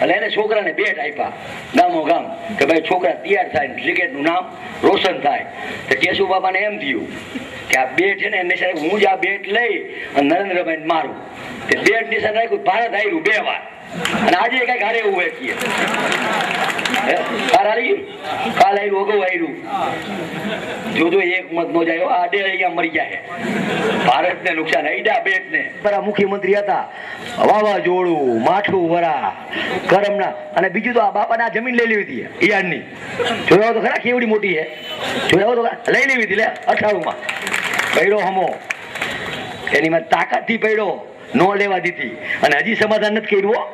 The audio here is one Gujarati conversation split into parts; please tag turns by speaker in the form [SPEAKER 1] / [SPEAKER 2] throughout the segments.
[SPEAKER 1] અને એને છોકરાને બેટ આપ્યા ગામો ગામ કે ભાઈ છોકરા તૈયાર થાય ક્રિકેટનું નામ રોશન થાય. તો કેશુ બાપાને એમ થયું કે આ બેટ છે ને એને સાહેબ હું જ આ બેટ લઈ અને નરેન્દ્રભાઈ મારું. તે બેટ નિશાન રાખ્યું, ભારત હાર્યું 2 વાર. અને આજે કઈક હારે એવું હોય છીએ કાલ આવ્યું અગાઉ આવ્યું. જોજો એક મત નો જાય આ 1.5 અહીંયા મરી જાય. ભારતને નુકસાન આઈડા બેટ ને. બરા મુખ્યમંત્રી હતા, વાવાઝોડું, માઠું વરા, કરમના, અને બીજું તો આ બાપાને જમીન લઈ લેવી હતી ઈયાનની. જોયો તો ખરા કેવડી મોટી છે, જોયો તો લઈ લેવી હતી લે 98 માં. પડ્યો હમો એની માં તાકાત થી પડ્યો, નો લેવા દીધી અને હજી સમાધાન નથી કર્યું.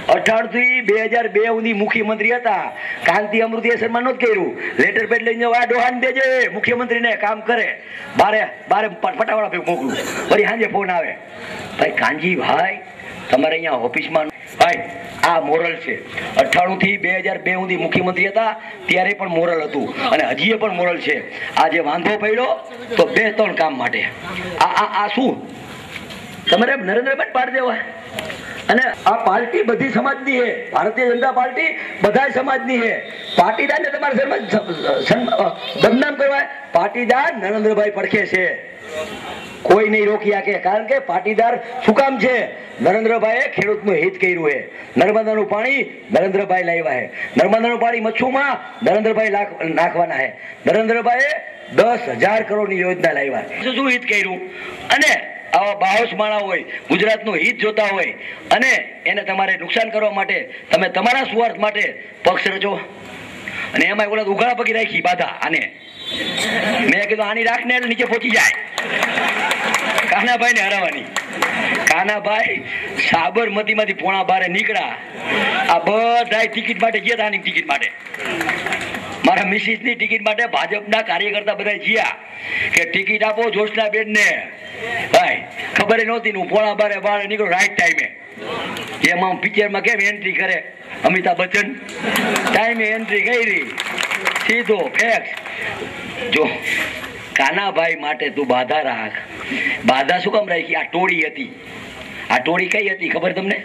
[SPEAKER 1] 98 થી 2002 સુધી મુખ્યમંત્રી હતા, કાંતિ અમૃતિયા શર્મા નહોતું કર્યું. લેટર પેડ લઈને આ ડોહાન દેજે મુખ્યમંત્રીને કામ કરે, બારે ફટાવાળા ભેગ મોકલું. વળી સાંજે ફોન આવે, ભાઈ કાનજીભાઈ તમારે અહીંયા ઓફિસમાં ભાઈ આ મોરલ છે. 98 થી 2002 સુધી મુખ્યમંત્રી હતા ત્યારે પણ મોરલ હતું અને હજી પણ મોરલ છે. આજે વાંધો પડ્યો તો 2-3 કામ માટે આ શું તમારે નરેન્દ્રભાઈ પાડી દેવા. અને આ પાર્ટી બધી સમાજની છે, ભારતીય જનતા પાર્ટી બધા સમાજની છે. પાટીદારને તમારે બદનામ કરવાય, પાટીદાર નરેન્દ્રભાઈ પડખે છે, કોઈ નહીં રોકી શકે. કારણ કે પાટીદાર શું કામ છે? નરેન્દ્રભાઈએ ખેડૂતનું હિત કર્યું છે. નર્મદાનું પાણી નરેન્દ્રભાઈ લાવ્યા છે. નર્મદાનું પાણી મચ્છુમાં નરેન્દ્રભાઈ નાખવાના છે. નરેન્દ્રભાઈએ 10,000 કરોડની યોજના લાવ્યા. શું હિત કર્યું? અને આવા બાહોશ માણા હોય, ગુજરાતનું હિત જોતા હોય અને એને તમારે નુકસાન કરવા માટે તમે તમારા સ્વાર્થ માટે પક્ષ રચો. અને એમાં ઓલા ઉઘાડા પગી રાખી બાધા આને. મેં કીધું આની રાખને એટલે નીચે પહોંચી જાય. કાનાભાઈ ને હરાવવાની. કાનાભાઈ સાબરમતી માંથી 11:30 નીકળ્યા. આ બધા ટિકિટ માટે ગયા, આની ટિકિટ માટે, મારા મિસિસ ની ટિકિટ માટે ભાજપના કાર્યકર્તા બધા ગયા કે ટિકિટ આપો જોશનાબેન ને. ભાઈ ખબર નહોતી, હું 11:30 નીકળ્યો રાઈટ ટાઈમે. એમાં પિક્ચરમાં કેમ એન્ટ્રી કરે અમિતાભ બચ્ચન, ટાઈમે એન્ટ્રી કરી સીધો ફેક્સ. જો કાનાભાઈ માટે તું બાધા રાખ. બાધા શું કામ રાખી? આ ટોળી હતી. આ ટોળી કઈ હતી ખબર તમને?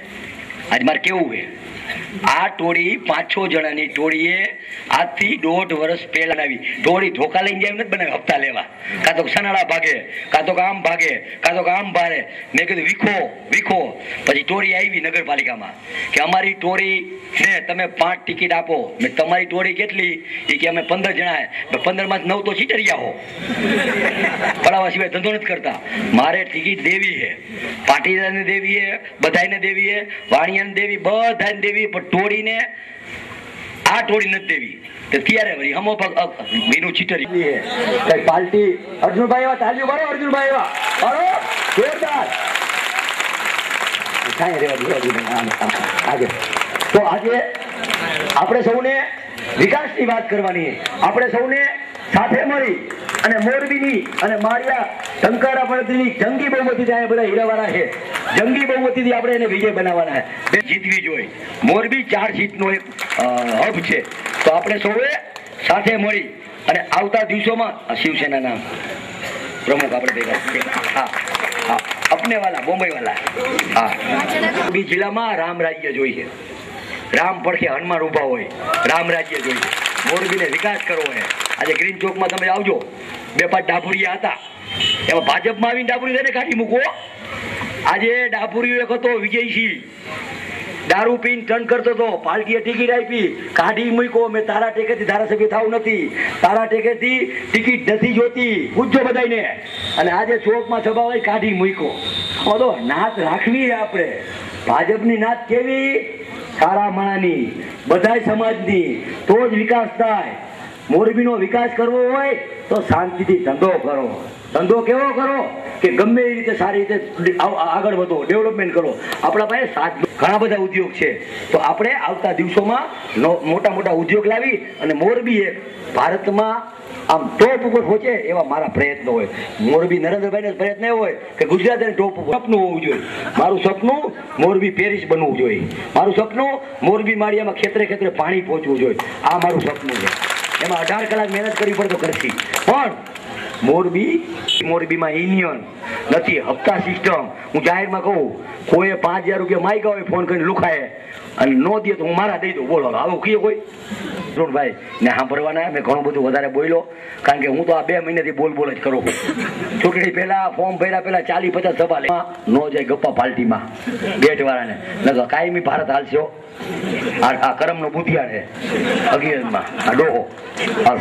[SPEAKER 1] આજ મારે કેવું છે, આ ટોળી 5-6 જણાની ટોળીએ આજથી 1.5 વર્ષ પહેલા આવી. ટોળી ધોકા લઈને જાય નથી બનાવી હપ્તા લેવા, કાં તો સનાળા ભાગે, કાં તો આમ ભાગે, કાં તો આમ ભારે. મેં કીધું વીખો. પછી ટોળી આવી નગરપાલિકામાં કે અમારી ટોળી ને તમે 5 ટિકિટ આપો. મેં તમારી ટોળી કેટલી? એ કે અમે 15 જણા. 15 માં 9 તો ચીટરિયા હો, પડાવવા સિવાય ધંધો નથી કરતા. મારે ટિકિટ દેવી છે, પાટીદારને દેવી છે, બધાને દેવી છે, વાણિયાને દેવી, બધાને દેવી, પણ ટોળીને આ ટોળી નથી દેવી. તો ત્યારે વળી હમો મીનું ચીટરી કઈ પાર્ટી. અર્જુનભાઈ એવા તાલીઓ મારો, અર્જુનભાઈ એવા મારો જોરદાર. આજે તો આજે આપણે સૌને વિકાસની વાત કરવાની. આપણે સૌને સાથે મળી અને મોરબીની અને માળિયા ટંકારા પડતીની જંગી બહુમતીથી આ બધા હીરાવાળા છે, જંગી બહુમતીથી આપણે એને વિજય બનાવવાના છે. જીતવી જોઈએ. મોરબી 4 સીટનો એક હબ છે. તો આપણે સૌએ સાથે મળી અને આવતા દિવસોમાં શિવસેનાના પ્રમુખ આપણે ભેગા. હા અપને વાલા બોમ્બે વાલા. હા મોરબી જિલ્લામાં રામ રાજ્ય જોઈએ. રામ પડખે હનુમાન ઉભા હોય, રામ રાજ્ય જોઈએ. મોરબીને વિકાસ કરવો છે. આજે ગ્રીન ચોકમાં તમે આવજો, 2-5 ડાભુરિયા હતા, એમાં ભાજપમાં આવીને ડાભુરી કાઢી મૂકો. આજે ડાભુરીઓ એક હતો વિજયસિંહ, દારૂ પીને ટર્ન કરતો હતો, પાર્ટીએ ટિકિટ આપી, કાઢી મૂક્યો. મેં તારા ટેકેથી ધારાસભ્ય થવું નથી, તારા ટેકેથી ટિકિટ નથી જોતી, પૂછજો બધાને. અને આજે ચોકમાં સભા હોય, કાઢી મૂક્યો. બધો નાત રાખવી આપણે. ભાજપની નાત કેવી? સારા માણાની, બધા સમાજની, તો જ વિકાસ થાય. મોરબીનો વિકાસ કરવો હોય તો શાંતિથી ધંધો કરો. ધંધો કેવો કરો કે ગમે એ રીતે સારી રીતે આગળ વધો, ડેવલપમેન્ટ કરો. આપણા પાસે ઘણા બધા ઉદ્યોગ છે. તો આપણે આવતા દિવસોમાં મોટા મોટા ઉદ્યોગ લાવી અને મોરબી એક ભારતમાં આમ ટોપ ઉપર પહોંચે એવા મારા પ્રયત્નો હોય. મોરબી નરેન્દ્રભાઈને પ્રયત્ન એવો હોય કે ગુજરાત ટોપ ઉપર સપનું હોવું જોઈએ. મારું સપનું મોરબી પેરિસ બનવું જોઈએ. મારું સપનું મોરબી માળિયામાં ખેતરે પાણી પહોંચવું જોઈએ. આ મારું સપનું છે. એમાં 18 કલાક મહેનત કરવી પડે તો કરશી, પણ મોરબીમાં યુનિયન નથી, હપ્તા સિસ્ટમ. હું જાહેરમાં કહું, કોઈએ 5,000 રૂપિયા માંગ્યા હોય ફોન કરીને લુખાય અને નો દે તો હું મારા દઈ દઉં. બોલો આવું કહીએ કોઈ? ભાઈ ને સાંભળવાના. મેં ઘણું બધું વધારે બોલ્યો, કારણ કે હું તો આ 2 મહિનાથી બોલ જ કરું. ચૂંટણી પહેલા ફોર્મ ભર્યા પહેલા 40-50 સભા લે નો જાય ગપ્પા પાર્ટીમાં બેટ વાળાને ન કાયમી ભારત હાલશો. આ કરમનો બુધિયાર છે 11માં આ ડોહો હાલ.